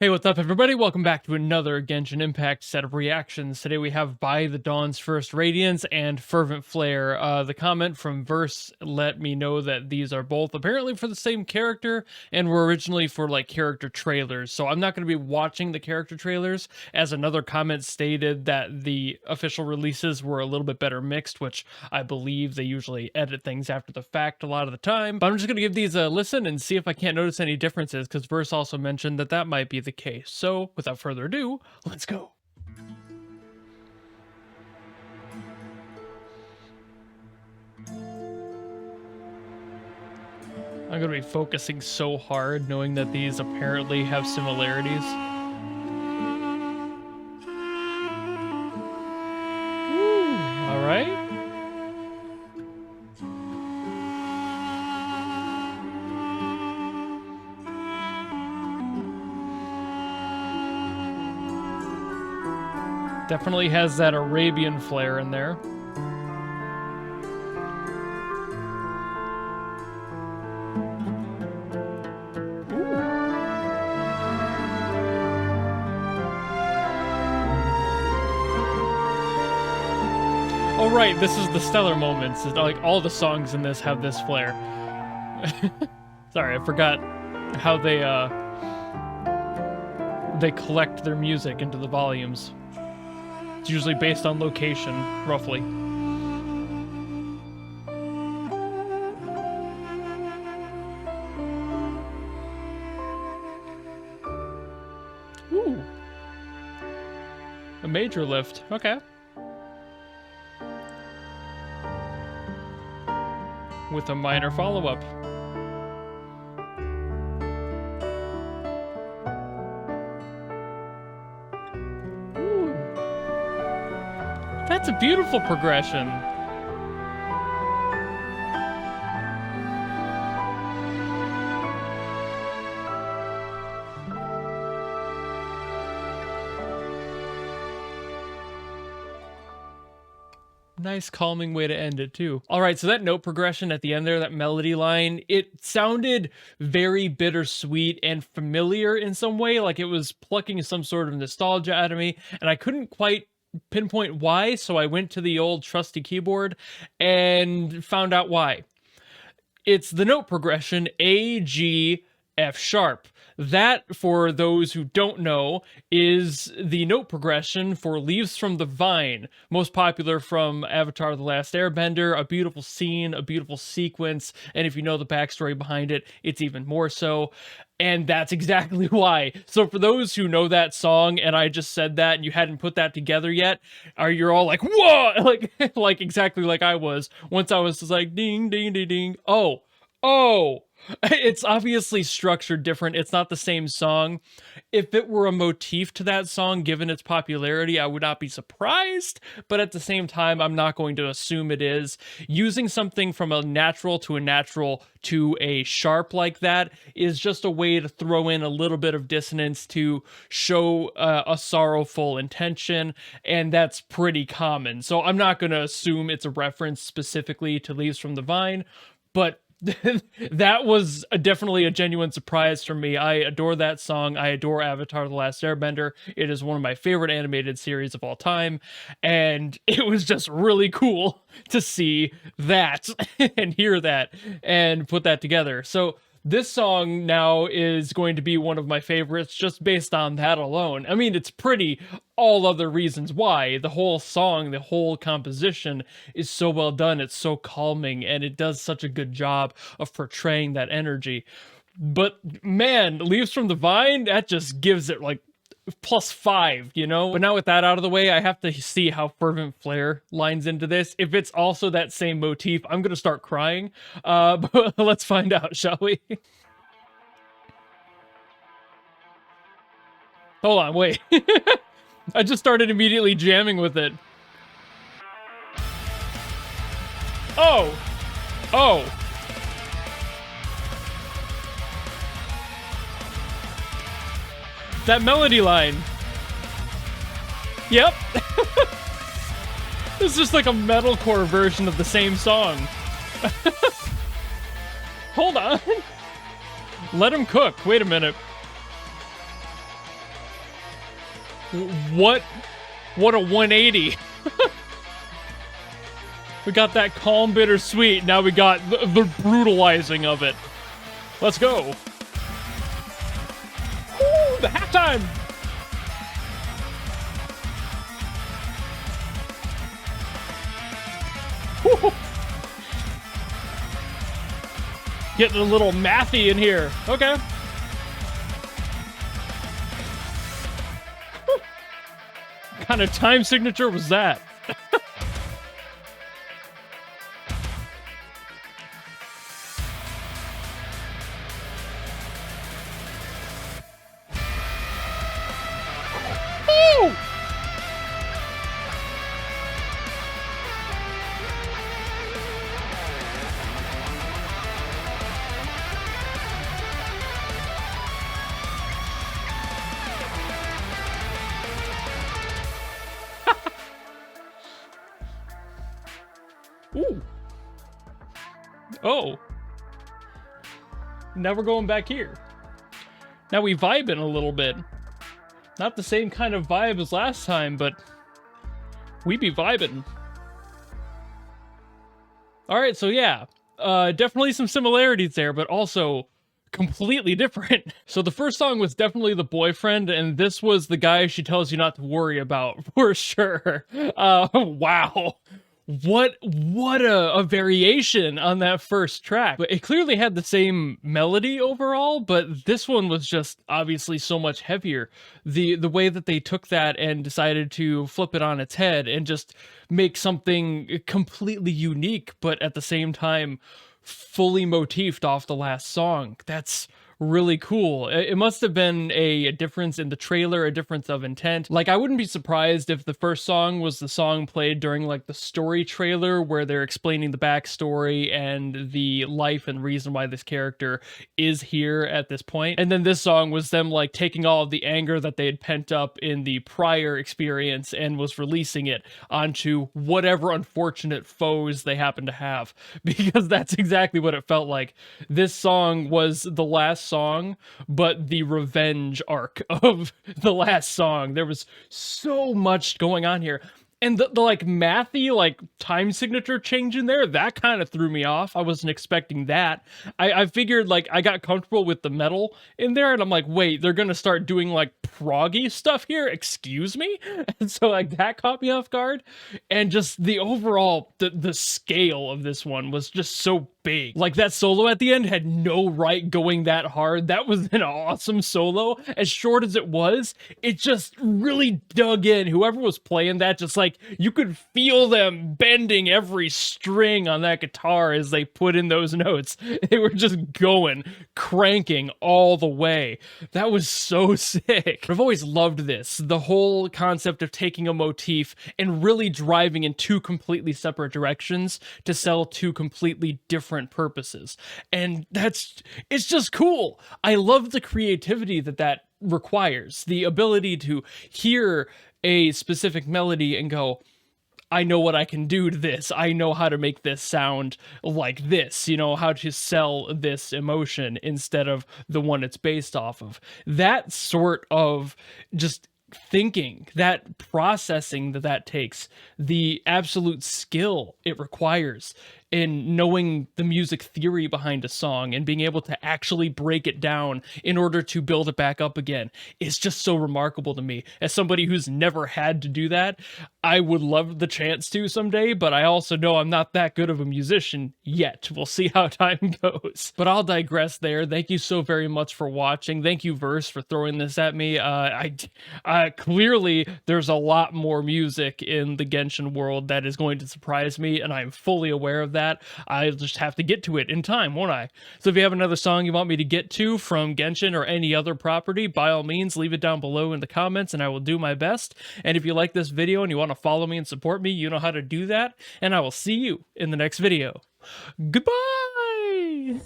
Hey, what's up, everybody? Welcome back to another Genshin Impact set of reactions. Today we have By the Dawn's First Radiance and Fervent Flare. The comment from Verse let me know that these are both apparently for the same character and were originally for like character trailers. So I'm not going to be watching the character trailers, as another comment stated that the official releases were a little bit better mixed, which I believe they usually edit things after the fact a lot of the time. But I'm just going to give these a listen and see if I can't notice any differences, because Verse also mentioned that that might be the case. So without further ado, let's go. I'm gonna be focusing so hard knowing that these apparently have similarities. Woo, all right. Definitely has that Arabian flair in there. Ooh. Oh right, this is the stellar moments. It's like all the songs in this have this flair. Sorry, I forgot how they collect their music into the volumes. It's usually based on location, roughly. Ooh. A major lift. Okay. With a minor follow-up. That's a beautiful progression. Nice calming way to end it too. All right, so that note progression at the end there, that melody line, it sounded very bittersweet and familiar in some way, like it was plucking some sort of nostalgia out of me, and I couldn't quite pinpoint why, so I went to the old trusty keyboard and found out why. It's the note progression A, G, F sharp. That, for those who don't know, is the note progression for Leaves from the Vine, most popular from Avatar: The Last Airbender, a beautiful scene, a beautiful sequence, and if you know the backstory behind it, it's even more so. And that's exactly why. So for those who know that song, and I just said that, and you hadn't put that together yet, you're all like, whoa! Like exactly like I was. Once I was just like, ding, ding, ding, ding. Oh. It's obviously structured different. It's not the same song. If it were a motif to that song, given its popularity, I would not be surprised. But at the same time, I'm not going to assume it is. Using something from a natural to a sharp like that is just a way to throw in a little bit of dissonance to show a sorrowful intention. And that's pretty common. So I'm not going to assume it's a reference specifically to Leaves from the Vine. But that was definitely a genuine surprise for me. I adore that song. I adore Avatar: The Last Airbender. It is one of my favorite animated series of all time. And it was just really cool to see that and hear that and put that together. So this song now is going to be one of my favorites just based on that alone. I mean, it's pretty, all other reasons why. The whole song, the whole composition is so well done. It's so calming, and it does such a good job of portraying that energy. But man, Leaves from the Vine, that just gives it like +5, you know? But now with that out of the way, I have to see how Fervent Flare lines into this. If it's also that same motif, I'm gonna start crying. But let's find out, shall we? Hold on, wait. I just started immediately jamming with it. Oh! Oh! That melody line. Yep. It's just like a metalcore version of the same song. Hold on. Let him cook. Wait a minute. What a 180. We got that calm bittersweet. Now we got the brutalizing of it. Let's go. Woo, the halftime. Woo. Getting a little mathy in here. Okay. What kind of time signature was that? Ooh. Oh. Now we're going back here. Now we vibing a little bit. Not the same kind of vibe as last time, but we be vibing. Alright, so yeah. Definitely some similarities there, but also completely different. So the first song was definitely the boyfriend, and this was the guy she tells you not to worry about, for sure. Wow. What a variation on that first track. But it clearly had the same melody overall, but this one was just obviously so much heavier. The way that they took that and decided to flip it on its head and just make something completely unique, but at the same time fully motifed off the last song. That's really cool. It must have been a difference in the trailer, a difference of intent. Like, I wouldn't be surprised if the first song was the song played during like the story trailer where they're explaining the backstory and the life and reason why this character is here at this point. And then this song was them like taking all of the anger that they had pent up in the prior experience and was releasing it onto whatever unfortunate foes they happen to have, because that's exactly what it felt like. This song was the last song, but the revenge arc of the last song. There was so much going on here. And the like mathy like time signature change in there, that kind of threw me off. I wasn't expecting that. I figured, like, I got comfortable with the metal in there, and I'm like, wait, they're gonna start doing like proggy stuff here? Excuse me? And so like that caught me off guard. And just the overall the scale of this one was just so big. Like, that solo at the end had no right going that hard. That was an awesome solo. As short as it was, it just really dug in. Whoever was playing that, just like, you could feel them bending every string on that guitar as they put in those notes. They were just going, cranking all the way. That was so sick. I've always loved this. The whole concept of taking a motif and really driving in two completely separate directions to sell two completely different purposes. And it's just cool. I love the creativity that requires. The ability to hear a specific melody and go, I know what I can do to this. I know how to make this sound like this, you know, how to sell this emotion instead of the one it's based off of. That sort of just thinking, that processing that takes, the absolute skill it requires in knowing the music theory behind a song and being able to actually break it down in order to build it back up again is just so remarkable to me. As somebody who's never had to do that, I would love the chance to someday, but I also know I'm not that good of a musician yet. We'll see how time goes. But I'll digress there. Thank you so very much for watching. Thank you, Verse, for throwing this at me. Clearly, there's a lot more music in the Genshin world that is going to surprise me, and I'm fully aware of that. I'll just have to get to it in time, won't I? So if you have another song you want me to get to from Genshin or any other property, by all means, leave it down below in the comments and I will do my best. And if you like this video and you want to follow me and support me, you know how to do that. And I will see you in the next video. Goodbye!